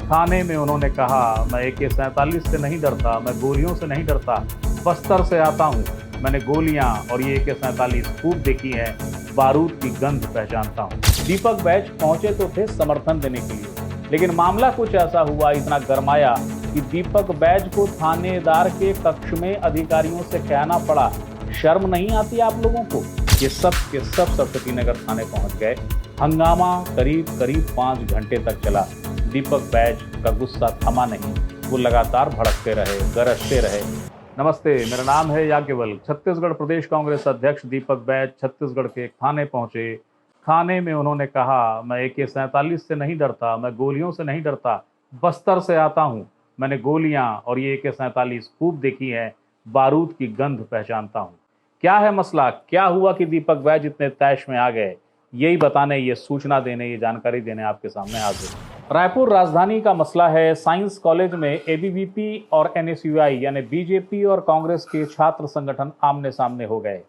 थाने में उन्होंने कहा, मैं AK-47 से नहीं डरता, मैं गोलियों से नहीं डरता, बस्तर से आता हूँ, मैंने गोलियां और ये AK-47 खूब देखी है, बारूद की गंध पहचानता हूँ। दीपक बैज पहुंचे तो थे समर्थन देने के लिए, लेकिन मामला कुछ ऐसा हुआ, इतना गरमाया कि दीपक बैज को थानेदार के कक्ष में अधिकारियों से कहना पड़ा, शर्म नहीं आती आप लोगों को? ये सब के सब सरस्वती नगर थाने पहुंच गए। हंगामा करीब 5 घंटे तक चला। दीपक बैज का गुस्सा थमा नहीं, वो लगातार भड़कते रहे, गरजते रहे। नमस्ते, मेरा नाम है याज्ञवल्क्य। छत्तीसगढ़ प्रदेश कांग्रेस अध्यक्ष दीपक बैज छत्तीसगढ़ के एक थाने पहुंचे। थाने में उन्होंने कहा, मैं AK-47 से नहीं डरता, मैं गोलियों से नहीं डरता, बस्तर से आता हूं, मैंने गोलियां और ये AK-47 खूब देखी है, बारूद की गंध पहचानता हूं। क्या है मसला, क्या हुआ कि दीपक बैज इतने तैश में आ गए? यही बताने, ये सूचना देने, ये जानकारी देने आपके सामने हाजिर हूं। रायपुर राजधानी का मसला है। साइंस कॉलेज में ABVP और NSUI यानी बीजेपी और कांग्रेस के छात्र संगठन आमने सामने हो गए।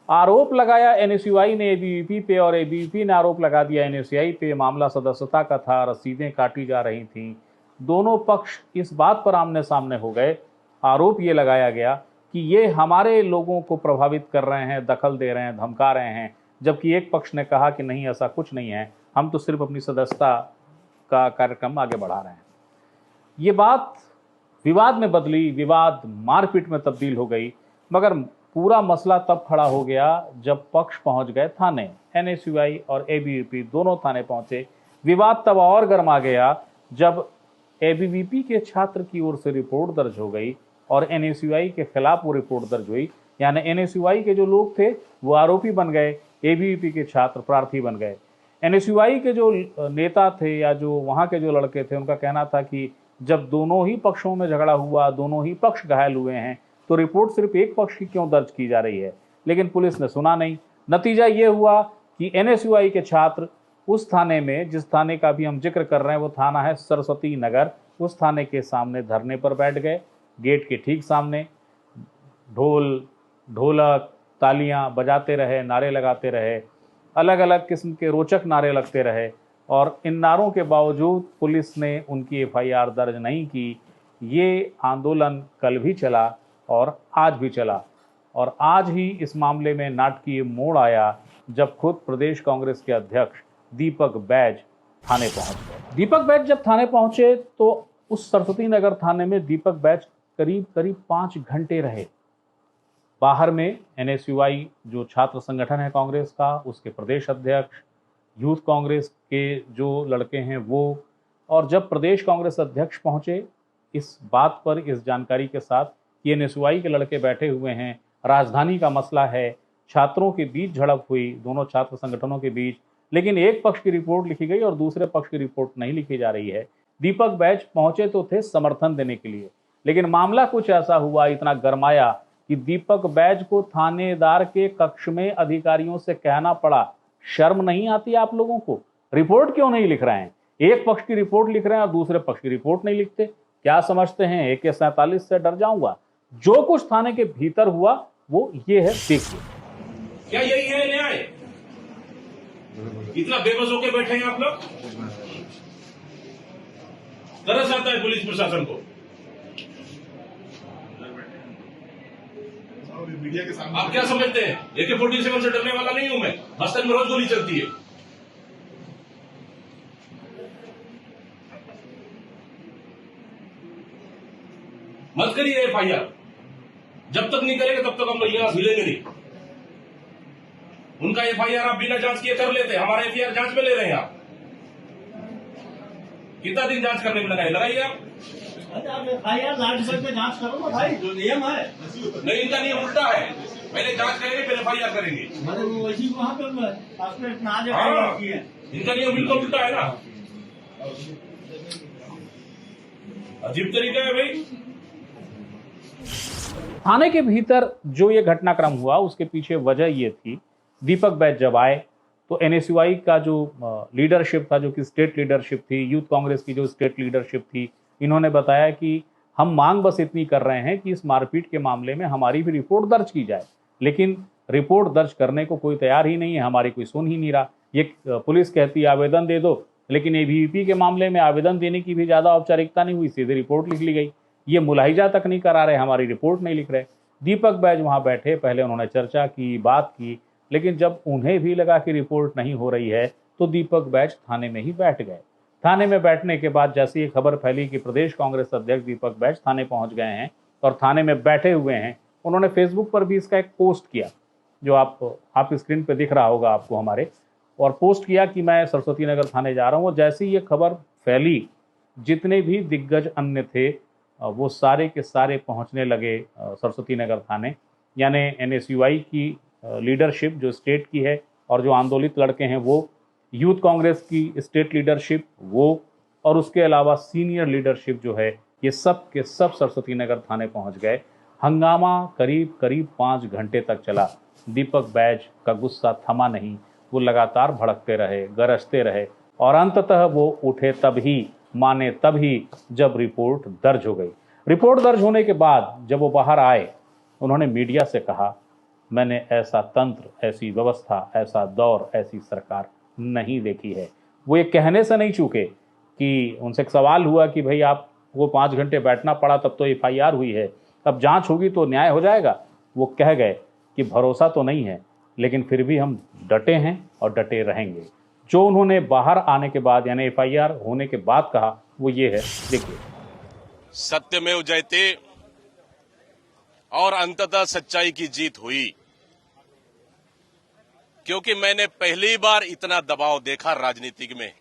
आरोप लगाया NSUI ने ABVP पे और ABVP ने आरोप लगा दिया NSUI पे। मामला सदस्यता का था, रसीदें काटी जा रही थीं। दोनों पक्ष इस बात पर आमने सामने हो गए। आरोप ये लगाया गया कि ये हमारे लोगों को प्रभावित कर रहे हैं, दखल दे रहे हैं, धमका रहे हैं, जबकि एक पक्ष ने कहा कि नहीं, ऐसा कुछ नहीं है, हम तो सिर्फ अपनी सदस्यता का कार्यक्रम आगे बढ़ा रहे हैं। ये बात विवाद में बदली, विवाद मारपीट में तब्दील हो गई। मगर पूरा मसला तब खड़ा हो गया जब पक्ष पहुंच गए थाने। NSUI और ABVP दोनों थाने पहुंचे। विवाद तब और गर्मा गया जब ABVP के छात्र की ओर से रिपोर्ट दर्ज हो गई और NSUI के खिलाफ वो रिपोर्ट दर्ज हुई। यानी NSUI के जो लोग थे वो आरोपी बन गए, ABVP के छात्र प्रार्थी बन गए। NSUI के जो नेता थे या जो वहाँ के जो लड़के थे, उनका कहना था कि जब दोनों ही पक्षों में झगड़ा हुआ, दोनों ही पक्ष घायल हुए हैं, तो रिपोर्ट सिर्फ एक पक्ष की क्यों दर्ज की जा रही है? लेकिन पुलिस ने सुना नहीं। नतीजा ये हुआ कि NSUI के छात्र उस थाने में, जिस थाने का भी हम जिक्र कर रहे हैं, वो थाना है सरस्वती नगर, उस थाने के सामने धरने पर बैठ गए। गेट के ठीक सामने ढोल, ढोलक, तालियां बजाते रहे, नारे लगाते रहे, अलग अलग किस्म के रोचक नारे लगते रहे। और इन नारों के बावजूद पुलिस ने उनकी FIR दर्ज नहीं की। ये आंदोलन कल भी चला और आज भी चला। और आज ही इस मामले में नाटकीय मोड़ आया जब खुद प्रदेश कांग्रेस के अध्यक्ष दीपक बैज थाने पहुंच गए। दीपक बैज जब थाने पहुंचे तो उस सरस्वती नगर थाने में दीपक बैज करीब 5 घंटे रहे। बाहर में NSUI जो छात्र संगठन है कांग्रेस का, उसके प्रदेश अध्यक्ष, यूथ कांग्रेस के जो लड़के हैं वो, और जब प्रदेश कांग्रेस अध्यक्ष पहुंचे इस बात पर, इस जानकारी के साथ कि NSUI के लड़के बैठे हुए हैं, राजधानी का मसला है, छात्रों के बीच झड़प हुई, दोनों छात्र संगठनों के बीच, लेकिन एक पक्ष की रिपोर्ट लिखी गई और दूसरे पक्ष की रिपोर्ट नहीं लिखी जा रही है। दीपक बैज पहुंचे तो थे समर्थन देने के लिए, लेकिन मामला कुछ ऐसा हुआ, इतना गरमाया कि दीपक बैज को थानेदार के कक्ष में अधिकारियों से कहना पड़ा, शर्म नहीं आती आप लोगों को? रिपोर्ट क्यों नहीं लिख रहे हैं? एक पक्ष की रिपोर्ट लिख रहे हैं और दूसरे पक्ष की रिपोर्ट नहीं लिखते। क्या समझते हैं AK-47 से डर जाऊंगा? जो कुछ थाने के भीतर हुआ वो ये है, देखिए। क्या यही है न्याय? इतना बेबस होकर बैठे हैं आप लोग? तरस आता है पुलिस प्रशासन को। आप क्या समझते हैं? AK-47 से डरने वाला नहीं हूं मैं। बस्तर में रोज गोली चलती है। मत करिए FIR। जब तक नहीं करेंगे तब तक हम यहां हिलेंगे नहीं। उनका FIR आप बिना जांच किए कर लेते हैं, हमारा FIR जांच में ले रहे हैं आप। कितना दिन जांच करने में लगाइए आप। FIR जांच करो ना भाई, जो नियम है। नहीं, इनका नियम उल्टा है। पहले जांच करेंगे फिर FIR करेंगे। वैसी वहां पर आपने इनका नियम बिल्कुल उल्टा है ना। अजीब तरीका है भाई। थाने के भीतर जो ये घटनाक्रम हुआ उसके पीछे वजह ये थी, दीपक बैज जब आए तो NSUI का जो लीडरशिप था, जो कि स्टेट लीडरशिप थी, यूथ कांग्रेस की जो स्टेट लीडरशिप थी, इन्होंने बताया कि हम मांग बस इतनी कर रहे हैं कि इस मारपीट के मामले में हमारी भी रिपोर्ट दर्ज की जाए, लेकिन रिपोर्ट दर्ज करने को कोई तैयार ही नहीं है, हमारी कोई सुन ही नहीं रहा। ये पुलिस कहती है आवेदन दे दो, लेकिन एबीवीपी के मामले में आवेदन देने की भी ज़्यादा औपचारिकता नहीं हुई, सीधे रिपोर्ट लिख ली गई। ये मुलाहिजा तक नहीं करा रहे, हमारी रिपोर्ट नहीं लिख रहे। दीपक बैज वहाँ बैठे, पहले उन्होंने चर्चा की, बात की, लेकिन जब उन्हें भी लगा कि रिपोर्ट नहीं हो रही है तो दीपक बैज थाने में ही बैठ गए। थाने में बैठने के बाद जैसी ये खबर फैली कि प्रदेश कांग्रेस अध्यक्ष दीपक बैज थाने पहुंच गए हैं और थाने में बैठे हुए हैं, उन्होंने फेसबुक पर भी इसका एक पोस्ट किया, जो आप स्क्रीन पे दिख रहा होगा आपको हमारे, और पोस्ट किया कि मैं सरस्वती नगर थाने जा रहा हूँ। और जैसे ही ये खबर फैली, जितने भी दिग्गज अन्य थे वो सारे के सारे पहुंचने लगे सरस्वती नगर थाने। यानी एनएसयूआई की लीडरशिप जो स्टेट की है और जो आंदोलित लड़के हैं वो, यूथ कांग्रेस की स्टेट लीडरशिप वो, और उसके अलावा सीनियर लीडरशिप जो है, ये सब के सब सरस्वती नगर थाने पहुंच गए। हंगामा करीब 5 घंटे तक चला। दीपक बैज का गुस्सा थमा नहीं, वो लगातार भड़कते रहे, गरजते रहे, और अंततः वो उठे तभी, माने तभी जब रिपोर्ट दर्ज हो गई। रिपोर्ट दर्ज होने के बाद जब वो बाहर आए, उन्होंने मीडिया से कहा, मैंने ऐसा तंत्र, ऐसी व्यवस्था, ऐसा दौर, ऐसी सरकार नहीं देखी है। वो ये कहने से नहीं चूके कि उनसे एक सवाल हुआ कि भाई आपको 5 घंटे बैठना पड़ा, तब तो एफआईआर हुई है, अब जांच होगी तो न्याय हो जाएगा। वो कह गए कि भरोसा तो नहीं है, लेकिन फिर भी हम डटे हैं और डटे रहेंगे। जो उन्होंने बाहर आने के बाद, यानी एफआईआर होने के बाद कहा, वो ये है, देखिए। सत्यमेव जयते, और अंततः सच्चाई की जीत हुई, क्योंकि मैंने पहली बार इतना दबाव देखा राजनीतिक में।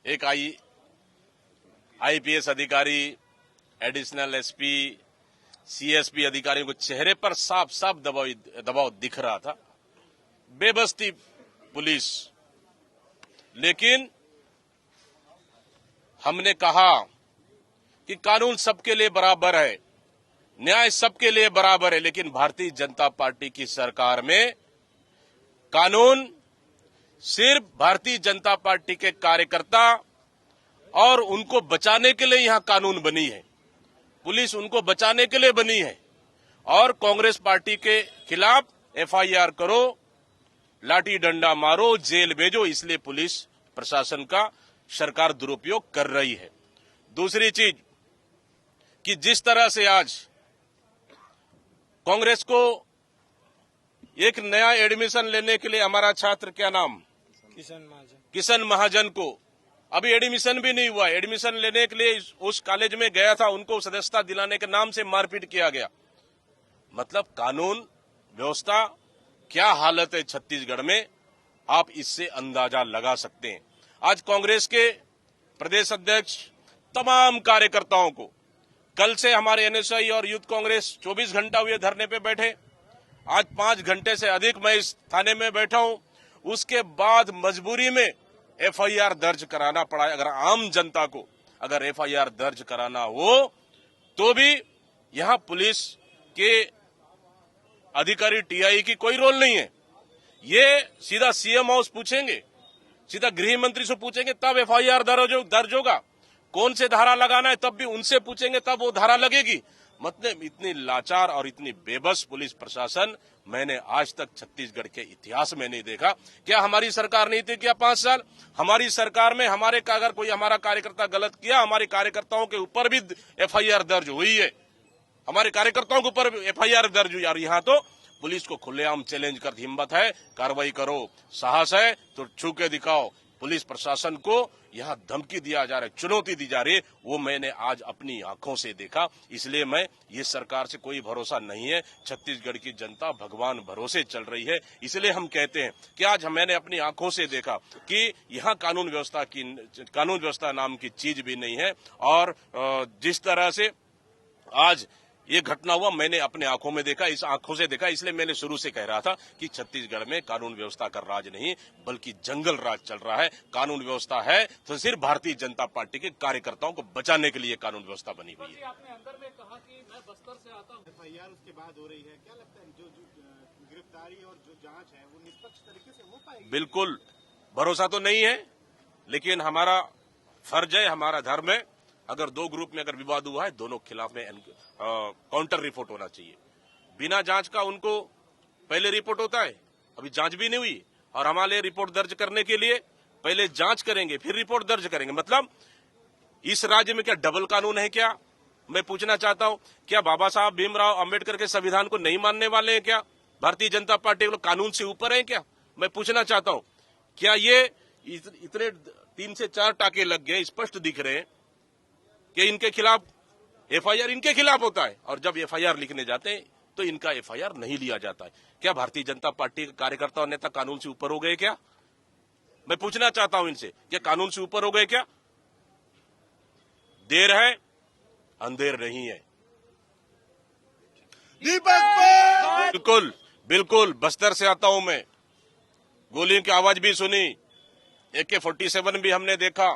एक आईपीएस अधिकारी, एडिशनल एसपी, सीएसपी अधिकारियों को चेहरे पर साफ साफ दबाव दिख रहा था, बेबस थी पुलिस। लेकिन हमने कहा कि कानून सबके लिए बराबर है, न्याय सबके लिए बराबर है, लेकिन भारतीय जनता पार्टी की सरकार में कानून सिर्फ भारतीय जनता पार्टी के कार्यकर्ता और उनको बचाने के लिए यहां कानून बनी है। पुलिस उनको बचाने के लिए बनी है, और कांग्रेस पार्टी के खिलाफ एफआईआर करो, लाठी डंडा मारो, जेल भेजो, इसलिए पुलिस प्रशासन का सरकार दुरुपयोग कर रही है। दूसरी चीज कि जिस तरह से आज कांग्रेस को एक नया एडमिशन लेने के लिए, हमारा छात्र क्या नाम, किशन महाजन को अभी एडमिशन भी नहीं हुआ, एडमिशन लेने के लिए उस कॉलेज में गया था, उनको सदस्यता दिलाने के नाम से मारपीट किया गया। मतलब कानून व्यवस्था क्या हालत है छत्तीसगढ़ में, आप इससे अंदाजा लगा सकते हैं। आज कांग्रेस के प्रदेश अध्यक्ष तमाम कार्यकर्ताओं को, कल से हमारे एनएसआई और यूथ कांग्रेस 24 घंटा हुए धरने पे बैठे, आज 5 घंटे से अधिक मैं इस थाने में बैठा हूं, उसके बाद मजबूरी में एफआईआर दर्ज कराना पड़ा। अगर आम जनता को अगर एफआईआर दर्ज कराना हो तो भी यहां पुलिस के अधिकारी टीआई की कोई रोल नहीं है। ये सीधा सीएम हाउस पूछेंगे, सीधा गृह मंत्री से पूछेंगे, तब एफआईआर दर्ज होगा। कौन से धारा लगाना है तब भी उनसे पूछेंगे, तब वो धारा लगेगी। मतलब इतनी लाचार और इतनी बेबस पुलिस प्रशासन मैंने आज तक छत्तीसगढ़ के इतिहास में नहीं देखा। क्या हमारी सरकार नहीं थी क्या 5 साल? हमारी सरकार में हमारे का अगर कोई हमारा कार्यकर्ता गलत किया, हमारे कार्यकर्ताओं के ऊपर भी एफआईआर दर्ज हुई है, हमारे कार्यकर्ताओं के ऊपर एफआईआर दर्ज हुई। और यहाँ तो पुलिस को खुलेआम चैलेंज कर, हिम्मत है कार्रवाई करो, साहस है तो छू के दिखाओ। पुलिस प्रशासन को यहाँ धमकी दिया जा रहा है, चुनौती दी जा रही है, वो मैंने आज अपनी आंखों से देखा। इसलिए मैं ये सरकार से कोई भरोसा नहीं है, छत्तीसगढ़ की जनता भगवान भरोसे चल रही है। इसलिए हम कहते हैं कि आज मैंने अपनी आंखों से देखा कि यहाँ कानून व्यवस्था नाम की चीज भी नहीं है। और जिस तरह से आज ये घटना हुआ मैंने अपने आंखों में देखा, इस आंखों से देखा। इसलिए मैंने शुरू से कह रहा था कि छत्तीसगढ़ में कानून व्यवस्था का राज नहीं बल्कि जंगल राज चल रहा है। कानून व्यवस्था है तो सिर्फ भारतीय जनता पार्टी के कार्यकर्ताओं को बचाने के लिए कानून व्यवस्था बनी हुई है। आपने अंदर में कहा कि मैं बस्तर से आता हूं, एफआईआर उसके बाद हो रही है, क्या लगता है जो गिरफ्तारी और जो जांच है वो निष्पक्ष तरीके से हो पाएगी? बिल्कुल भरोसा तो नहीं है, लेकिन हमारा फर्ज है, हमारा धर्म है। अगर 2 ग्रुप में अगर विवाद हुआ है, दोनों के खिलाफ में काउंटर रिपोर्ट होना चाहिए। बिना जांच का उनको पहले रिपोर्ट होता है, अभी जांच भी नहीं हुई, और हमारे रिपोर्ट दर्ज करने के लिए पहले जांच करेंगे फिर रिपोर्ट दर्ज करेंगे। मतलब इस राज्य में क्या डबल कानून है क्या? मैं पूछना चाहता हूं, क्या बाबा साहब भीमराव अंबेडकर के संविधान को नहीं मानने वाले हैं क्या? भारतीय जनता पार्टी लोग कानून से ऊपर है क्या? मैं पूछना चाहता हूं, क्या ये इतने 3 से 4 टाके लग गए, स्पष्ट दिख रहे हैं कि इनके खिलाफ एफआईआर इनके खिलाफ होता है, और जब एफआईआर लिखने जाते हैं तो इनका एफआईआर नहीं लिया जाता है। क्या भारतीय जनता पार्टी के कार्यकर्ता और नेता कानून से ऊपर हो गए क्या? मैं पूछना चाहता हूं इनसे, क्या कानून से ऊपर हो गए क्या? देर है अंधेर नहीं है। बिल्कुल बिल्कुल बस्तर से आता हूं मैं, गोलियों की आवाज भी सुनी, AK-47 भी हमने देखा,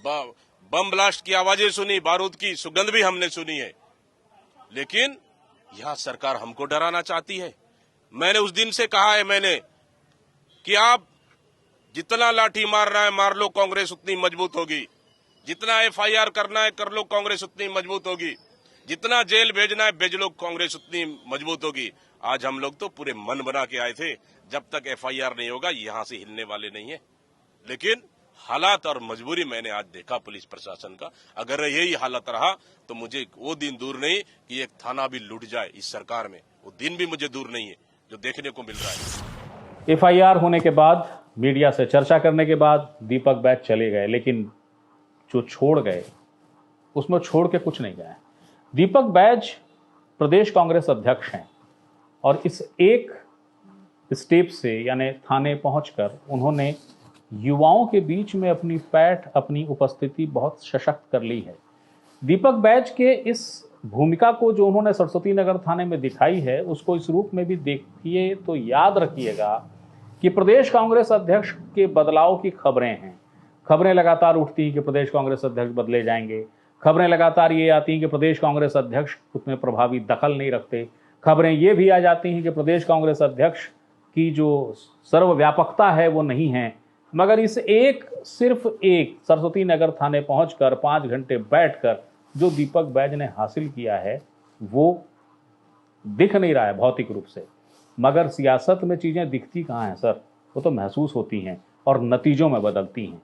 बम ब्लास्ट की आवाजें सुनी, बारूद की सुगंध भी हमने सुनी है, लेकिन यह सरकार हमको डराना चाहती है। मैंने उस दिन से कहा है कि आप जितना लाठी मारना है मार लो, कांग्रेस उतनी मजबूत होगी। जितना एफआईआर करना है कर लो, कांग्रेस उतनी मजबूत होगी। जितना जेल भेजना है भेज लो, कांग्रेस उतनी मजबूत होगी। आज हम लोग तो पूरे मन बना के आए थे, जब तक एफआईआर नहीं होगा यहां से हिलने वाले नहीं है। लेकिन हालात और मजबूरी मैंने आज देखा पुलिस प्रशासन का। अगर यही हालत रहा तो मुझे वो दिन दूर नहीं कि एक थाना भी लूट जाए इस सरकार में, वो दिन भी मुझे दूर नहीं है जो देखने को मिल रहा है। एफआईआर होने के बाद, मीडिया से चर्चा करने के बाद दीपक बैज चले गए, लेकिन जो छोड़ गए उसमें छोड़ के कुछ नहीं गए। दीपक बैज प्रदेश कांग्रेस अध्यक्ष हैं और इस एक स्टेप से यानी थाने पहुंचकर उन्होंने युवाओं के बीच में अपनी पैठ, अपनी उपस्थिति बहुत सशक्त कर ली है। दीपक बैज के इस भूमिका को जो उन्होंने सरस्वती नगर थाने में दिखाई है, उसको इस रूप में भी देखिए तो याद रखिएगा कि प्रदेश कांग्रेस अध्यक्ष के बदलाव की खबरें हैं। खबरें लगातार उठती हैं कि प्रदेश कांग्रेस अध्यक्ष बदले जाएंगे। खबरें लगातार ये आती हैं कि प्रदेश कांग्रेस अध्यक्ष उसमें प्रभावी दखल नहीं रखते। खबरें ये भी आ जाती हैं कि प्रदेश कांग्रेस अध्यक्ष की जो सर्वव्यापकता है वो नहीं है। मगर इस सिर्फ एक सरस्वती नगर थाने पहुंचकर 5 घंटे बैठकर जो दीपक बैज ने हासिल किया है वो दिख नहीं रहा है भौतिक रूप से। मगर सियासत में चीज़ें दिखती कहाँ हैं सर, वो तो महसूस होती हैं और नतीजों में बदलती हैं।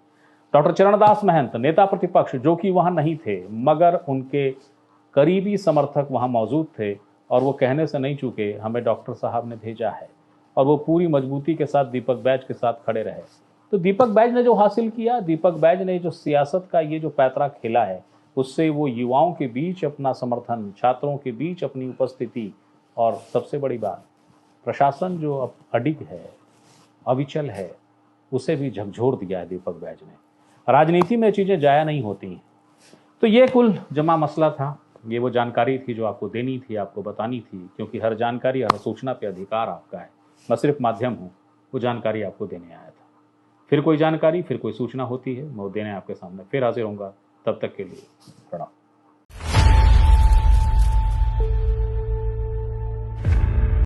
डॉक्टर चरणदास महंत नेता प्रतिपक्ष जो कि वहाँ नहीं थे, मगर उनके करीबी समर्थक वहाँ मौजूद थे और वो कहने से नहीं चूके, हमें डॉक्टर साहब ने भेजा है, और वो पूरी मजबूती के साथ दीपक बैज के साथ खड़े रहे। तो दीपक बैज ने जो हासिल किया, दीपक बैज ने जो सियासत का ये जो पैतरा खेला है, उससे वो युवाओं के बीच अपना समर्थन, छात्रों के बीच अपनी उपस्थिति, और सबसे बड़ी बात प्रशासन जो अब अडिग है, अविचल है, उसे भी झकझोर दिया है दीपक बैज ने। राजनीति में चीज़ें जाया नहीं होती हैं। तो ये कुल जमा मसला था, ये वो जानकारी थी जो आपको देनी थी, आपको बतानी थी, क्योंकि हर जानकारी, हर सूचना पे अधिकार आपका है। मैं सिर्फ माध्यम हूँ, वो जानकारी आपको देने आया था। फिर कोई जानकारी, फिर कोई सूचना होती है, मैं वो देने आपके सामने फिर हाजिर होऊंगा। तब तक के लिए प्रणाम।